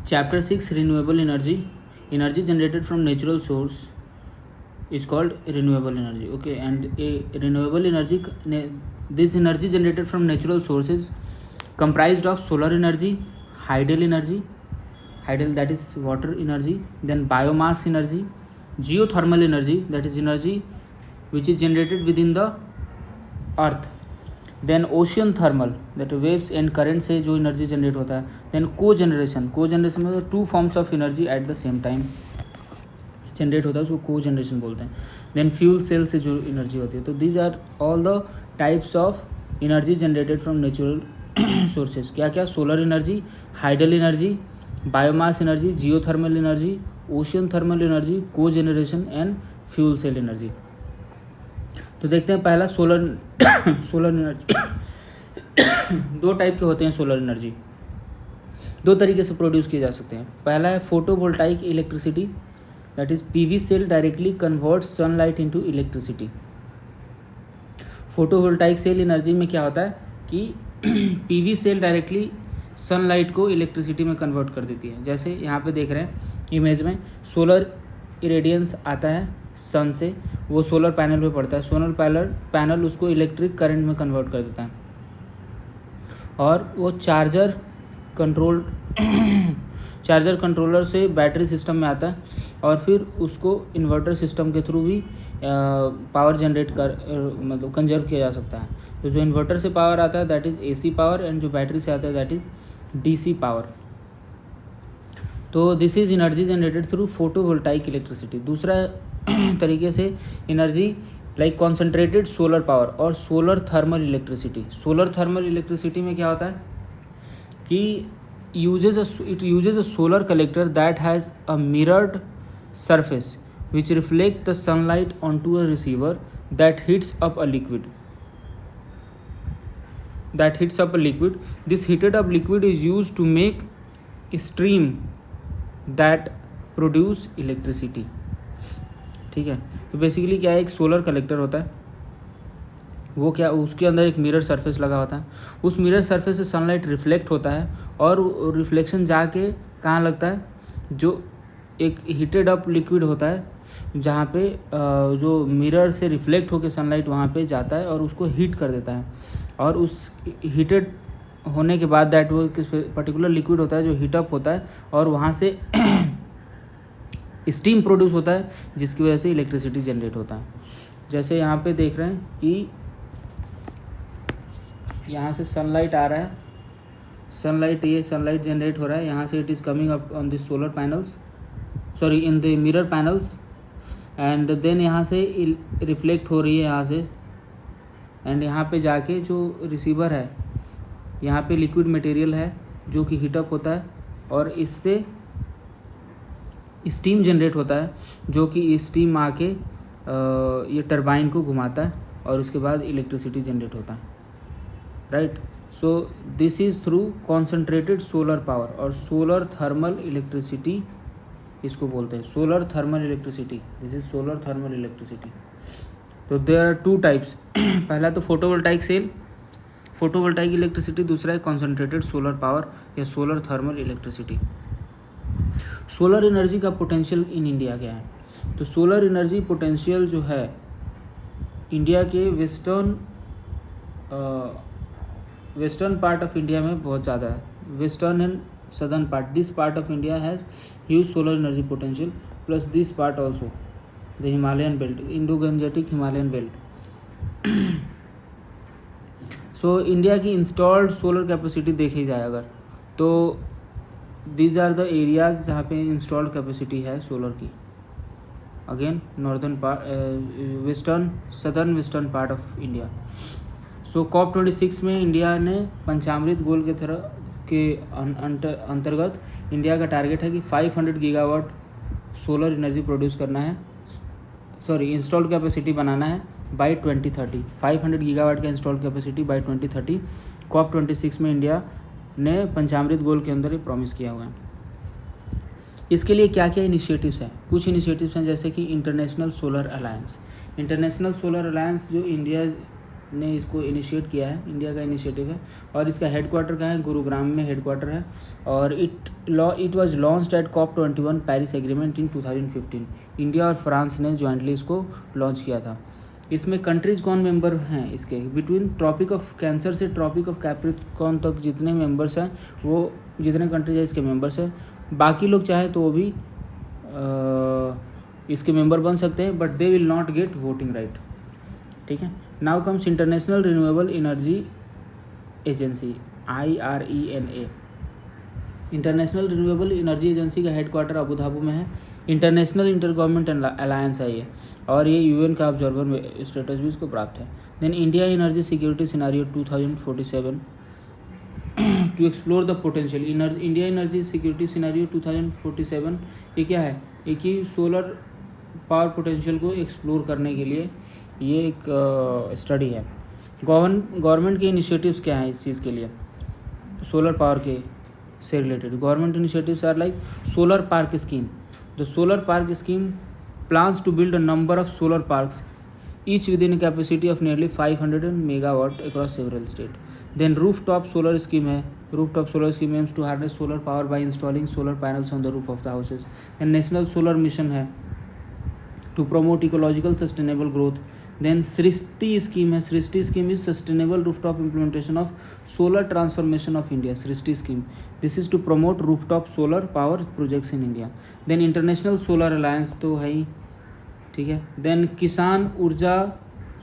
Chapter 6, Renewable Energy. Energy generated from natural source is called renewable energy. Okay, and a renewable energy, this energy generated from natural sources comprised of solar energy, hydel energy, hydel that is water energy, then biomass energy, geothermal energy that is energy which is generated within the earth, then ocean thermal that waves and current से जो energy generate होता है, then को generation में two forms of energy at the same time generate होता है, उसको को जनरेशन बोलते हैं, देन फ्यूल सेल से जो एनर्जी होती है. तो these are all the types of energy generated from natural sources. क्या क्या? Solar energy, hydel energy, biomass energy, geothermal energy, ocean thermal energy, cogeneration and fuel cell energy. तो देखते हैं पहला सोलर एनर्जी. दो टाइप के होते हैं सोलर एनर्जी, दो तरीके से प्रोड्यूस किए जा सकते हैं. पहला है photovoltaic electricity, that is PV cell directly converts sunlight into electricity. Photovoltaic cell energy में क्या होता है कि पीवी सेल डायरेक्टली सनलाइट को इलेक्ट्रिसिटी में कन्वर्ट कर देती है. जैसे यहाँ पे देख रहे हैं इमेज में, सोलर इरेडियंस आता है सन से, वो सोलर पैनल पे पड़ता है, सोलर पैनल उसको इलेक्ट्रिक करंट में कन्वर्ट कर देता है, और वो चार्जर कंट्रोलर से बैटरी सिस्टम में आता है, और फिर उसको इन्वर्टर सिस्टम के थ्रू भी पावर जनरेट कर मतलब कंजर्व किया जा सकता है. तो जो इन्वर्टर से पावर आता है that is AC power, and जो बैटरी से आता है दैट इज़ डीसी पावर. तो this is energy generated through photovoltaic electricity. दूसरा तरीके से energy like concentrated solar power और solar thermal electricity. Solar thermal electricity में क्या होता है कि it uses a solar collector that has a mirrored surface which reflects the sunlight onto a receiver that heats up a liquid. This heated up liquid is used to make a stream that produce electricity. ठीक है. तो basically क्या है, एक solar collector होता है, वो क्या, उसके अंदर एक मिरर सरफेस लगा होता है, उस मिरर सरफेस से सनलाइट रिफ्लेक्ट होता है, और रिफ्लेक्शन जाके कहाँ लगता है, जो एक हीटेड अप लिक्विड होता है जहाँ पे जो मिरर से रिफ्लेक्ट होकर सनलाइट वहाँ पे जाता है और उसको हीट कर देता है, और उस हीटेड होने के बाद दैट वो किस पर्टिकुलर लिक्विड होता है जो हीटअप होता है, और वहाँ से स्टीम प्रोड्यूस होता है, जिसकी वजह से इलेक्ट्रिसिटी जनरेट होता है. जैसे यहाँ पे देख रहे हैं कि यहाँ से सनलाइट आ रहा है, सनलाइट जनरेट हो रहा है यहाँ से, it is coming up on this solar panels, sorry in the mirror panels, and then यहाँ से रिफ्लेक्ट हो रही है यहाँ से, एंड यहाँ पे जाके जो रिसीवर है, यहाँ पे लिक्विड मटेरियल है जो कि हीटअप होता है, और इससे स्टीम जनरेट होता है, जो कि स्टीम आके ये टरबाइन को घुमाता है, और उसके बाद इलेक्ट्रिसिटी जनरेट होता है. Right. So this is through concentrated solar power, और सोलर थर्मल इलेक्ट्रिसिटी इसको बोलते हैं, solar thermal electricity. This is solar thermal electricity. तो देयर आर टू टाइप्स. पहला तो फोटोवोल्टाइक इलेक्ट्रिसिटी, दूसरा है कॉन्सेंट्रेटेड सोलर पावर या solar thermal electricity. Solar energy का पोटेंशियल इन इंडिया क्या है? तो सोलर एनर्जी पोटेंशियल जो है इंडिया के वेस्टर्न पार्ट ऑफ इंडिया में बहुत ज़्यादा है. Western and southern part, this part of India has huge solar energy potential, plus this part also the Himalayan belt, Indo-Gangetic Himalayan belt. So India की installed solar capacity देखी जाए अगर, तो these are the areas जहाँ पे installed capacity है solar की. Again northern part, southern western part of India. So COP26 में इंडिया ने पंचामृत गोल के अंतर्गत इंडिया का टारगेट है कि 500 गीगावाट सोलर एनर्जी प्रोड्यूस करना है, सॉरी इंस्टॉल्ड कैपेसिटी बनाना है बाय 2030. 500 गीगावाट का इंस्टॉल्ड कैपेसिटी बाय 2030 COP26 में इंडिया ने पंचामृत गोल के अंदर ही प्रॉमिस किया हुआ है. इसके लिए क्या क्या इनिशिएटिव्स हैं? कुछ इनिशिएटिव्स हैं जैसे कि इंटरनेशनल सोलर अलायंस जो इंडिया ने इसको इनिशिएट किया है, इंडिया का इनिशिएटिव है, और इसका हेडक्वार्टर कहाँ है, गुरुग्राम में हेडक्वार्टर है, और it was launched at COP21 Paris agreement in 2015। India और फ्रांस ने ज्वाइंटली इसको लॉन्च किया था। इसमें कंट्रीज़ कौन मेंबर हैं इसके, बिटवीन ट्रॉपिक ऑफ कैंसर से ट्रॉपिक ऑफ कैप्रिकॉर्न तक जितने मेंबर्स हैं, वो जितने कंट्रीज हैं इसके मेंबर्स हैं। बाकी लोग चाहें तो वो भी इसके मेंबर बन सकते हैं, but they will not gate voting right. ठीक है। Now comes international renewable energy agency, IRENA। International renewable energy agency का हेडक्वार्टर अबू धाबी में है। इंटरनेशनल इंटर गवर्नमेंट अलायंस है ये, और ये UN का ऑब्जर्वर में स्टेटस भी इसको प्राप्त है। Then India energy security scenario 2047 to explore the potential. India energy security scenario 2047 ये क्या है, एक ही सोलर पावर पोटेंशियल को एक्सप्लोर करने के लिए ये एक स्टडी है। गवर्नमेंट के इनिशिएटिव्स क्या हैं इस चीज़ के लिए, सोलर पावर के से related. Government initiatives are like solar park scheme. The solar park scheme plans to build a number of solar parks, each within a capacity of nearly 500 megawatt across several states. Then rooftop solar scheme है, rooftop solar scheme aims to harness solar power by installing solar panels on the roof of the houses. And national solar mission है to promote ecological sustainable growth. Then Srishti scheme है, Srishti scheme is sustainable rooftop implementation of solar transformation of India, Srishti scheme. This is to promote rooftop solar power projects in India. Then international solar alliance तो है ही, ठीक है। Then किसान ऊर्जा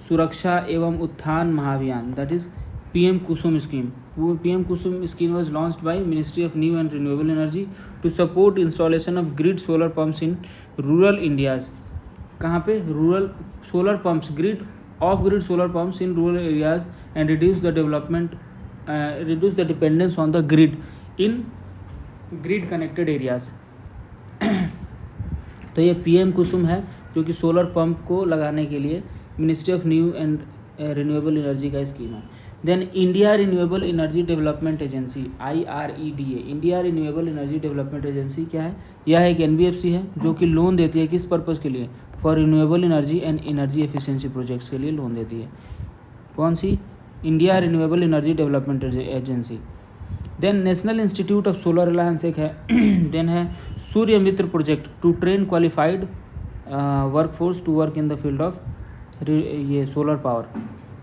सुरक्षा एवं उत्थान महाअभियान, that is PM Kusum scheme. PM Kusum scheme was launched by ministry of new and renewable energy to support installation of grid solar pumps in rural Indias. कहाँ पे, rural solar pumps, grid off grid solar pumps in rural areas and reduce the dependence on the grid in grid connected areas. तो ये PM कुसुम है जो कि solar pump को लगाने के लिए ministry of new and renewable energy का स्कीम है। Then India renewable energy development agency, IREDA। India renewable energy development agency क्या है, यह एक NBFC है जो कि लोन देती है किस पर्पज़ के लिए, for renewable energy and energy efficiency projects के लिए लोन देती है। कौन सी, India renewable energy development agency. Then national institute of solar alliance एक है। देन है Surya Mitra project to train qualified workforce to work in the field of ये सोलर पावर।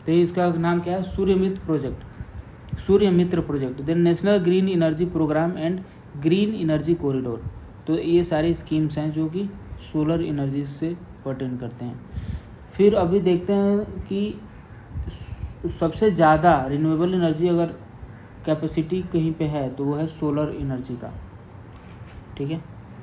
तो इसका नाम क्या है, Surya Mitra project, Surya Mitra project. Then national green energy programme and green energy corridor. तो ये सारी स्कीम्स हैं जो कि सोलर एनर्जी से पर्टेन करते हैं। फिर अभी देखते हैं कि सबसे ज़्यादा रिन्यूएबल एनर्जी अगर कैपेसिटी कहीं पे है तो वो है सोलर एनर्जी का, ठीक है।